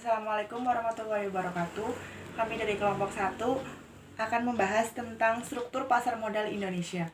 Assalamualaikum warahmatullahi wabarakatuh. Kami dari kelompok 1 akan membahas tentang struktur pasar modal Indonesia.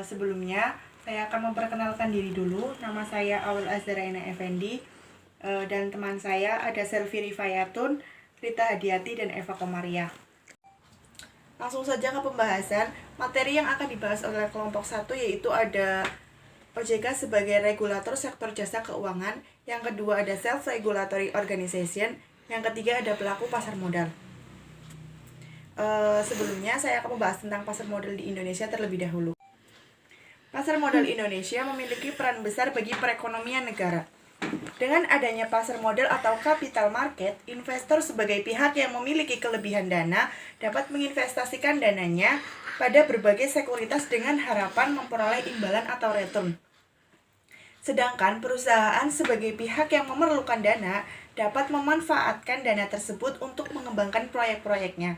Sebelumnya, saya akan memperkenalkan diri dulu. Nama saya Aul Azharaina Effendi, dan teman saya ada Selvi Rifayatun, Rita Hadiati, dan Eva Komaria. Langsung saja ke pembahasan. Materi yang akan dibahas oleh kelompok 1 yaitu ada OJK sebagai regulator sektor jasa keuangan, yang kedua ada self-regulatory organization, yang ketiga ada pelaku pasar modal. Sebelumnya saya akan membahas tentang pasar modal di Indonesia terlebih dahulu. Pasar modal Indonesia memiliki peran besar bagi perekonomian negara. Dengan adanya pasar modal atau capital market, investor sebagai pihak yang memiliki kelebihan dana dapat menginvestasikan dananya pada berbagai sekuritas dengan harapan memperoleh imbalan atau return. Sedangkan perusahaan sebagai pihak yang memerlukan dana dapat memanfaatkan dana tersebut untuk mengembangkan proyek-proyeknya.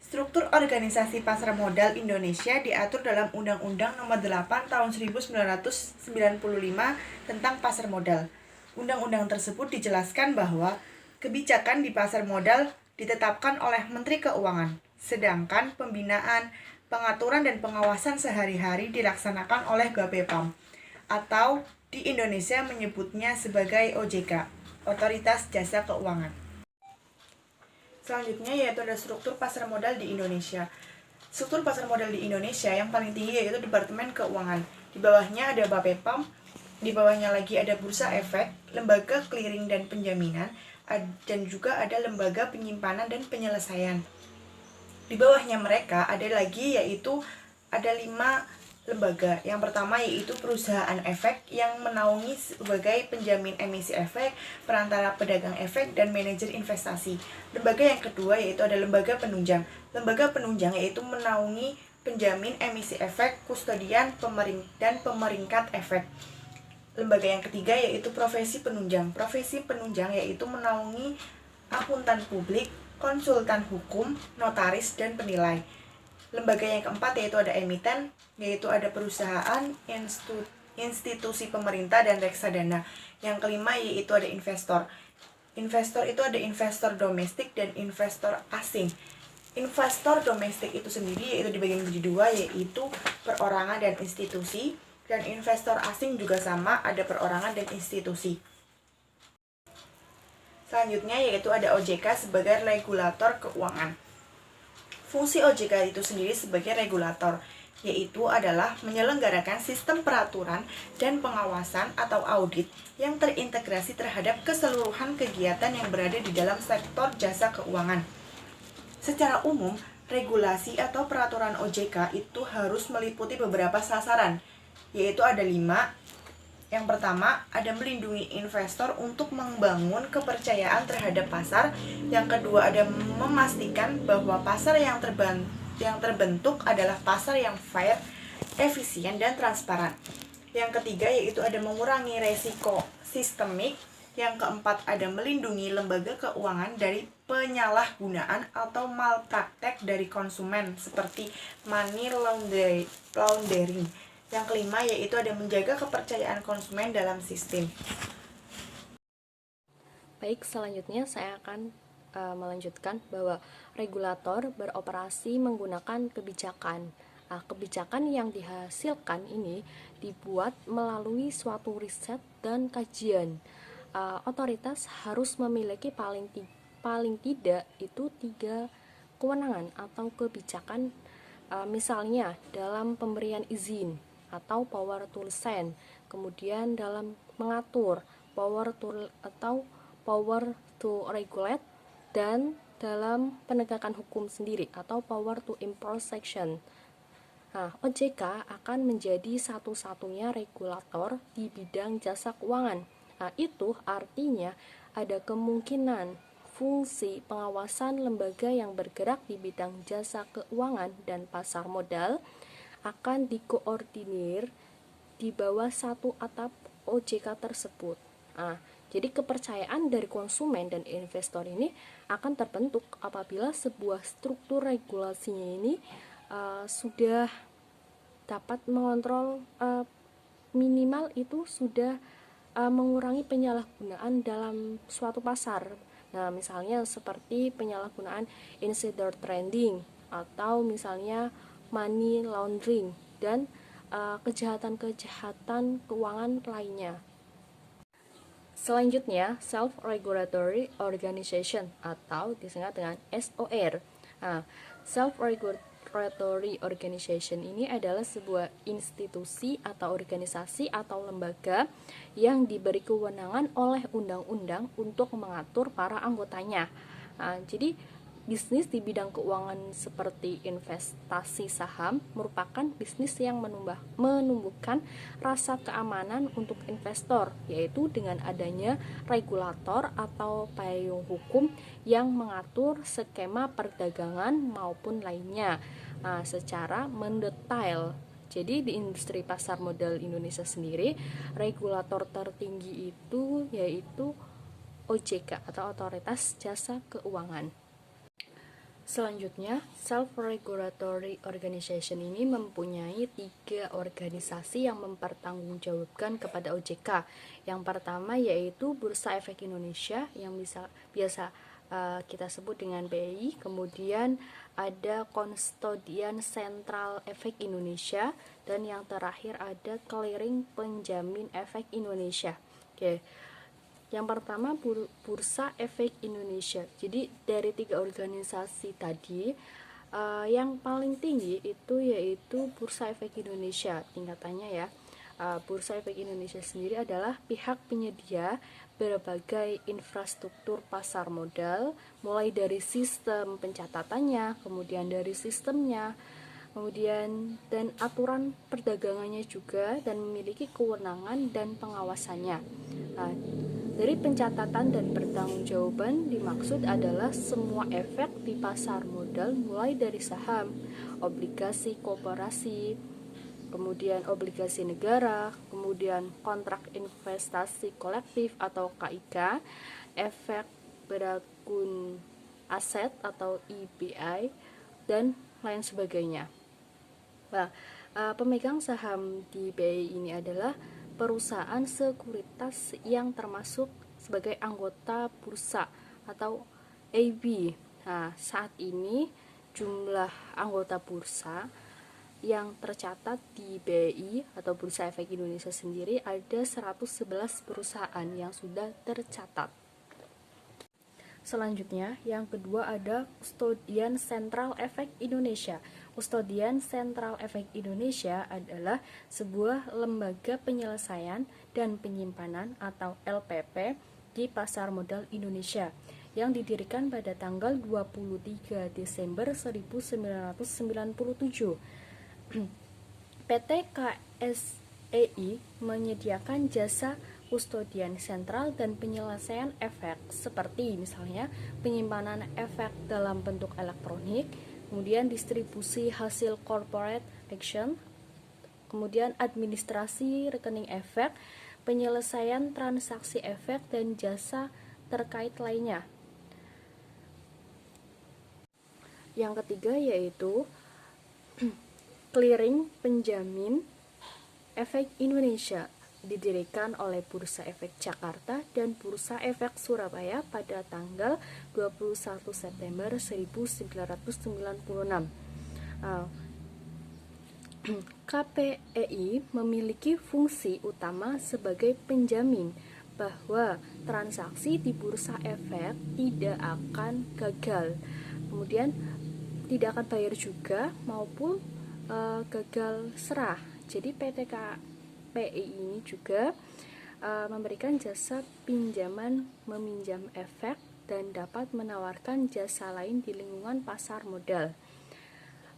Struktur organisasi pasar modal Indonesia diatur dalam Undang-Undang Nomor 8 Tahun 1995 tentang pasar modal. Undang-undang tersebut dijelaskan bahwa kebijakan di pasar modal ditetapkan oleh Menteri Keuangan, sedangkan pembinaan, pengaturan dan pengawasan sehari-hari dilaksanakan oleh Bapepam, atau di Indonesia menyebutnya sebagai OJK, Otoritas Jasa Keuangan. Selanjutnya yaitu ada struktur pasar modal di Indonesia. Struktur pasar modal di Indonesia yang paling tinggi yaitu Departemen Keuangan. Di bawahnya ada Bapepam, di bawahnya lagi ada Bursa Efek, Lembaga Clearing dan Penjaminan, dan juga ada Lembaga Penyimpanan dan Penyelesaian. Di bawahnya mereka ada lagi yaitu ada 5 lembaga. Yang pertama yaitu perusahaan efek yang menaungi sebagai penjamin emisi efek, perantara pedagang efek, dan manajer investasi. Lembaga yang kedua yaitu ada lembaga penunjang. Lembaga penunjang yaitu menaungi penjamin emisi efek, kustodian, dan pemeringkat efek. Lembaga yang ketiga yaitu profesi penunjang. Profesi penunjang yaitu menaungi akuntan publik, konsultan hukum, notaris, dan penilai. Lembaga yang keempat yaitu ada emiten, yaitu ada perusahaan, institusi pemerintah, dan reksadana. Yang kelima yaitu ada investor. Investor itu ada investor domestik dan investor asing. Investor domestik itu sendiri yaitu dibagi menjadi dua, yaitu perorangan dan institusi, dan investor asing juga sama, ada perorangan dan institusi. Selanjutnya yaitu ada OJK sebagai regulator keuangan. Fungsi OJK itu sendiri sebagai regulator, yaitu adalah menyelenggarakan sistem peraturan dan pengawasan atau audit yang terintegrasi terhadap keseluruhan kegiatan yang berada di dalam sektor jasa keuangan. Secara umum, regulasi atau peraturan OJK itu harus meliputi beberapa sasaran, yaitu ada 5. Yang pertama, ada melindungi investor untuk membangun kepercayaan terhadap pasar. Yang kedua, ada memastikan bahwa pasar yang terbentuk adalah pasar yang fair, efisien, dan transparan. Yang ketiga, yaitu ada mengurangi resiko sistemik. Yang keempat, ada melindungi lembaga keuangan dari penyalahgunaan atau malpraktek dari konsumen seperti money laundering. Yang kelima yaitu ada menjaga kepercayaan konsumen dalam sistem. Baik, selanjutnya saya akan melanjutkan bahwa regulator beroperasi menggunakan kebijakan. Kebijakan yang dihasilkan ini dibuat melalui suatu riset dan kajian. Otoritas harus memiliki paling tidak itu 3 kewenangan atau kebijakan, misalnya dalam pemberian izin atau power to license, kemudian dalam mengatur power to regulate, dan dalam penegakan hukum sendiri atau power to enforce section. OJK akan menjadi satu-satunya regulator di bidang jasa keuangan. Itu artinya ada kemungkinan fungsi pengawasan lembaga yang bergerak di bidang jasa keuangan dan pasar modal akan dikoordinir di bawah satu atap OJK tersebut. Jadi kepercayaan dari konsumen dan investor ini akan terbentuk apabila sebuah struktur regulasinya ini sudah dapat mengontrol, minimal itu sudah mengurangi penyalahgunaan dalam suatu pasar. Nah, misalnya seperti penyalahgunaan insider trading atau misalnya money laundering dan kejahatan-kejahatan keuangan lainnya. Selanjutnya, self-regulatory organization atau disingkat dengan SOR. Nah, self-regulatory organization ini adalah sebuah institusi atau organisasi atau lembaga yang diberi kewenangan oleh undang-undang untuk mengatur para anggotanya. Nah, jadi bisnis di bidang keuangan seperti investasi saham merupakan bisnis yang menumbuhkan rasa keamanan untuk investor, yaitu dengan adanya regulator atau payung hukum yang mengatur skema perdagangan maupun lainnya secara mendetail. Jadi di industri pasar modal Indonesia sendiri, regulator tertinggi itu yaitu OJK atau Otoritas Jasa Keuangan. Selanjutnya, self-regulatory organization ini mempunyai 3 organisasi yang mempertanggungjawabkan kepada OJK. Yang pertama yaitu Bursa Efek Indonesia yang biasa kita sebut dengan BEI. Kemudian ada Konstodian Sentral Efek Indonesia, dan yang terakhir ada Clearing Penjamin Efek Indonesia. Oke. Yang pertama Bursa Efek Indonesia. Jadi dari 3 organisasi tadi, yang paling tinggi itu yaitu Bursa Efek Indonesia tingkatannya ya. Bursa Efek Indonesia sendiri adalah pihak penyedia berbagai infrastruktur pasar modal, mulai dari sistem pencatatannya, kemudian dari sistemnya, kemudian dan aturan perdagangannya juga, dan memiliki kewenangan dan pengawasannya. Nah, dari pencatatan dan pertanggungjawaban dimaksud adalah semua efek di pasar modal, mulai dari saham, obligasi koperasi, kemudian obligasi negara, kemudian kontrak investasi kolektif atau KIK, efek berakun aset atau EBI, dan lain sebagainya. Nah, pemegang saham di BEI ini adalah perusahaan sekuritas yang termasuk sebagai anggota bursa atau AB. Nah, saat ini jumlah anggota bursa yang tercatat di BEI atau Bursa Efek Indonesia sendiri ada 111 perusahaan yang sudah tercatat. Selanjutnya, yang kedua ada Kustodian Sentral Efek Indonesia. Kustodian Sentral Efek Indonesia adalah sebuah lembaga penyelesaian dan penyimpanan atau LPP di pasar modal Indonesia yang didirikan pada tanggal 23 Desember 1997. PT KSEI menyediakan jasa kustodian sentral dan penyelesaian efek seperti misalnya penyimpanan efek dalam bentuk elektronik, kemudian distribusi hasil corporate action, kemudian administrasi rekening efek, penyelesaian transaksi efek, dan jasa terkait lainnya. Yang ketiga yaitu Clearing Penjamin Efek Indonesia, didirikan oleh Bursa Efek Jakarta dan Bursa Efek Surabaya pada tanggal 21 September 1996. KPEI memiliki fungsi utama sebagai penjamin bahwa transaksi di bursa efek tidak akan gagal, kemudian tidak akan bayar juga maupun gagal serah. Jadi PT KPEI ini juga memberikan jasa pinjaman meminjam efek dan dapat menawarkan jasa lain di lingkungan pasar modal.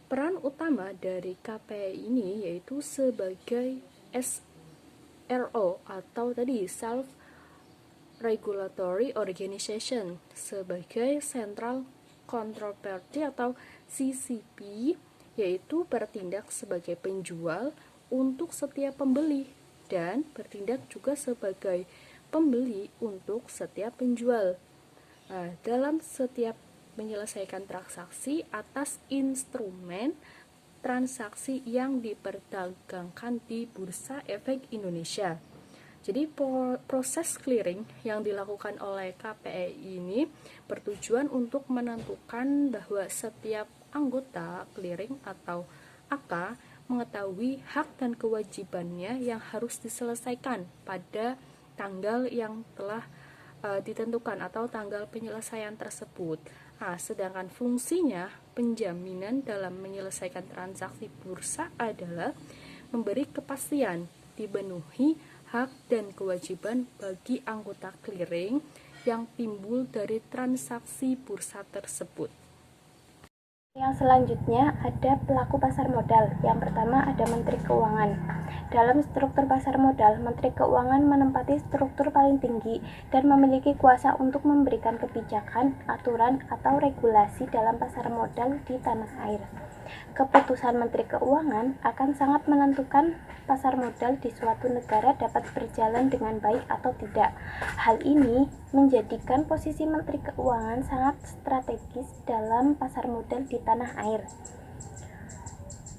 Peran utama dari KPEI ini yaitu sebagai SRO atau tadi Self Regulatory Organization, sebagai Central Counterparty atau CCP, yaitu bertindak sebagai penjual untuk setiap pembeli dan bertindak juga sebagai pembeli untuk setiap penjual. Nah, dalam setiap menyelesaikan transaksi atas instrumen transaksi yang diperdagangkan di Bursa Efek Indonesia. Jadi proses clearing yang dilakukan oleh KPEI ini bertujuan untuk menentukan bahwa setiap anggota clearing atau AK mengetahui hak dan kewajibannya yang harus diselesaikan pada tanggal yang telah ditentukan atau tanggal penyelesaian tersebut. Sedangkan fungsinya penjaminan dalam menyelesaikan transaksi bursa adalah memberi kepastian dipenuhi hak dan kewajiban bagi anggota clearing yang timbul dari transaksi bursa tersebut. Yang selanjutnya ada pelaku pasar modal. Yang pertama ada Menteri Keuangan. Dalam struktur pasar modal, Menteri Keuangan menempati struktur paling tinggi dan memiliki kuasa untuk memberikan kebijakan, aturan, atau regulasi dalam pasar modal di tanah air. Keputusan Menteri Keuangan akan sangat menentukan pasar modal di suatu negara dapat berjalan dengan baik atau tidak. Hal ini menjadikan posisi Menteri Keuangan sangat strategis dalam pasar modal di tanah air.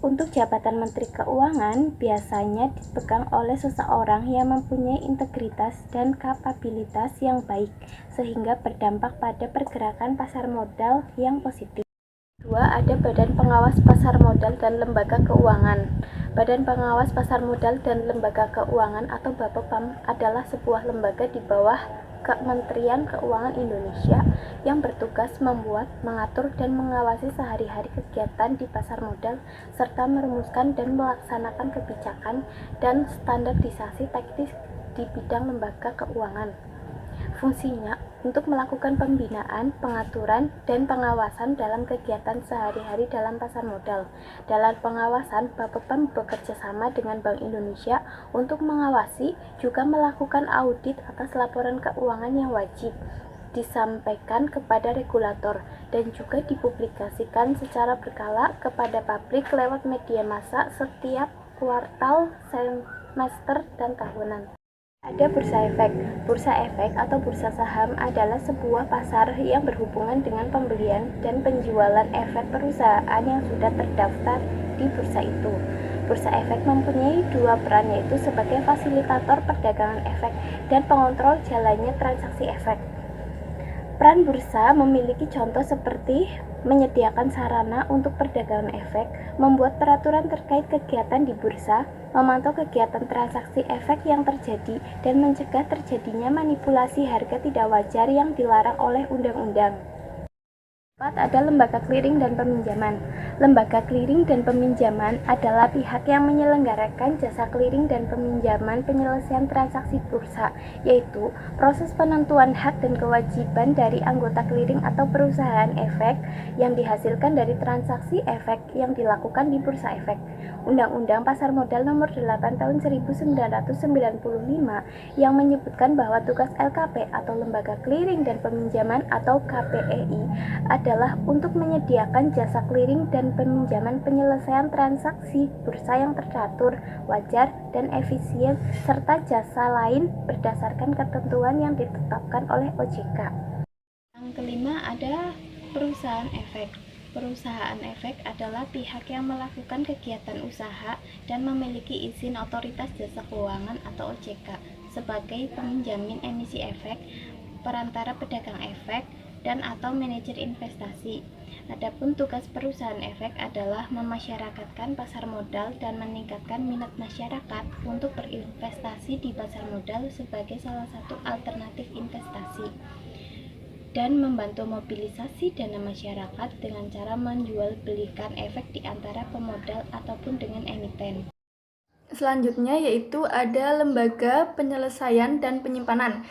Untuk jabatan Menteri Keuangan biasanya dipegang oleh seseorang yang mempunyai integritas dan kapabilitas yang baik, sehingga berdampak pada pergerakan pasar modal yang positif. Kedua, ada Badan Pengawas Pasar Modal dan Lembaga Keuangan. Badan Pengawas Pasar Modal dan Lembaga Keuangan atau BAPEPAM adalah sebuah lembaga di bawah Kementerian Keuangan Indonesia yang bertugas membuat, mengatur, dan mengawasi sehari-hari kegiatan di pasar modal serta merumuskan dan melaksanakan kebijakan dan standarisasi teknis di bidang lembaga keuangan. Fungsinya untuk melakukan pembinaan, pengaturan, dan pengawasan dalam kegiatan sehari-hari dalam pasar modal. Dalam pengawasan, BAPEPAM bekerja sama dengan Bank Indonesia untuk mengawasi, juga melakukan audit atas laporan keuangan yang wajib disampaikan kepada regulator dan juga dipublikasikan secara berkala kepada publik lewat media massa setiap kuartal, semester, dan tahunan. Ada bursa efek. Bursa efek atau bursa saham adalah sebuah pasar yang berhubungan dengan pembelian dan penjualan efek perusahaan yang sudah terdaftar di bursa itu. Bursa efek mempunyai dua peran, yaitu sebagai fasilitator perdagangan efek dan pengontrol jalannya transaksi efek. Peran bursa memiliki contoh seperti menyediakan sarana untuk perdagangan efek, membuat peraturan terkait kegiatan di bursa, memantau kegiatan transaksi efek yang terjadi, dan mencegah terjadinya manipulasi harga tidak wajar yang dilarang oleh undang-undang. 4. Ada lembaga clearing dan peminjaman. Lembaga clearing dan peminjaman adalah pihak yang menyelenggarakan jasa clearing dan peminjaman penyelesaian transaksi bursa, yaitu proses penentuan hak dan kewajiban dari anggota clearing atau perusahaan efek yang dihasilkan dari transaksi efek yang dilakukan di bursa efek. Undang-Undang Pasar Modal Nomor 8 Tahun 1995 yang menyebutkan bahwa tugas LKP atau Lembaga Clearing dan Peminjaman atau KPEI adalah untuk menyediakan jasa clearing dan peminjaman penyelesaian transaksi bursa yang teratur, wajar, dan efisien, serta jasa lain berdasarkan ketentuan yang ditetapkan oleh OJK. Yang kelima ada perusahaan efek. Perusahaan efek adalah pihak yang melakukan kegiatan usaha dan memiliki izin Otoritas Jasa Keuangan atau OJK sebagai penjamin emisi efek, perantara pedagang efek, dan atau manajer investasi. Adapun tugas perusahaan efek adalah memasyarakatkan pasar modal dan meningkatkan minat masyarakat untuk berinvestasi di pasar modal sebagai salah satu alternatif investasi, dan membantu mobilisasi dana masyarakat dengan cara menjual belikan efek di antara pemodal ataupun dengan emiten. Selanjutnya yaitu ada lembaga penyelesaian dan penyimpanan,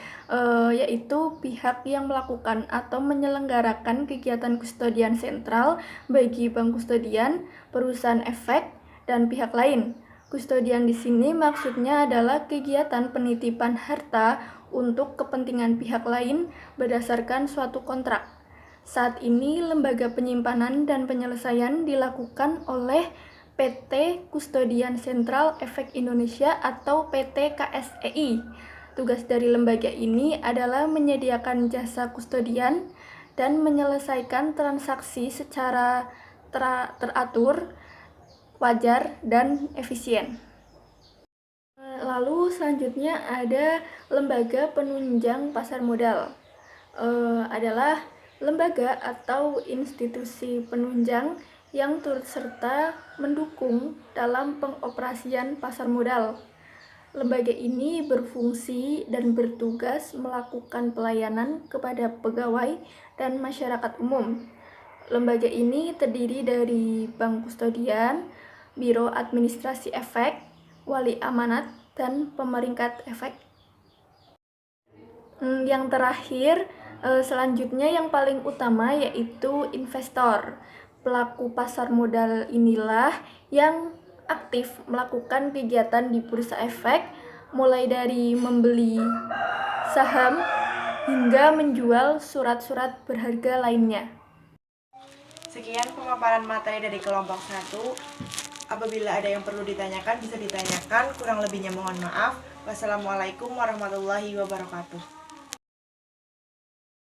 yaitu pihak yang melakukan atau menyelenggarakan kegiatan kustodian sentral bagi bank kustodian, perusahaan efek, dan pihak lain. Kustodian di sini maksudnya adalah kegiatan penitipan harta untuk kepentingan pihak lain berdasarkan suatu kontrak. Saat ini lembaga penyimpanan dan penyelesaian dilakukan oleh PT Kustodian Sentral Efek Indonesia atau PT KSEI. Tugas dari lembaga ini adalah menyediakan jasa kustodian dan menyelesaikan transaksi secara teratur, wajar, dan efisien. Lalu selanjutnya ada lembaga penunjang pasar modal. Adalah lembaga atau institusi penunjang yang turut serta mendukung dalam pengoperasian pasar modal. Lembaga ini berfungsi dan bertugas melakukan pelayanan kepada pegawai dan masyarakat umum. Lembaga ini terdiri dari bank kustodian, biro administrasi efek, wali amanat, dan pemeringkat efek. Yang terakhir, selanjutnya yang paling utama yaitu investor. Pelaku pasar modal inilah yang aktif melakukan kegiatan di bursa efek, mulai dari membeli saham hingga menjual surat-surat berharga lainnya. Sekian pemaparan materi dari kelompok 1. Apabila ada yang perlu ditanyakan, bisa ditanyakan. Kurang lebihnya mohon maaf. Wassalamualaikum warahmatullahi wabarakatuh.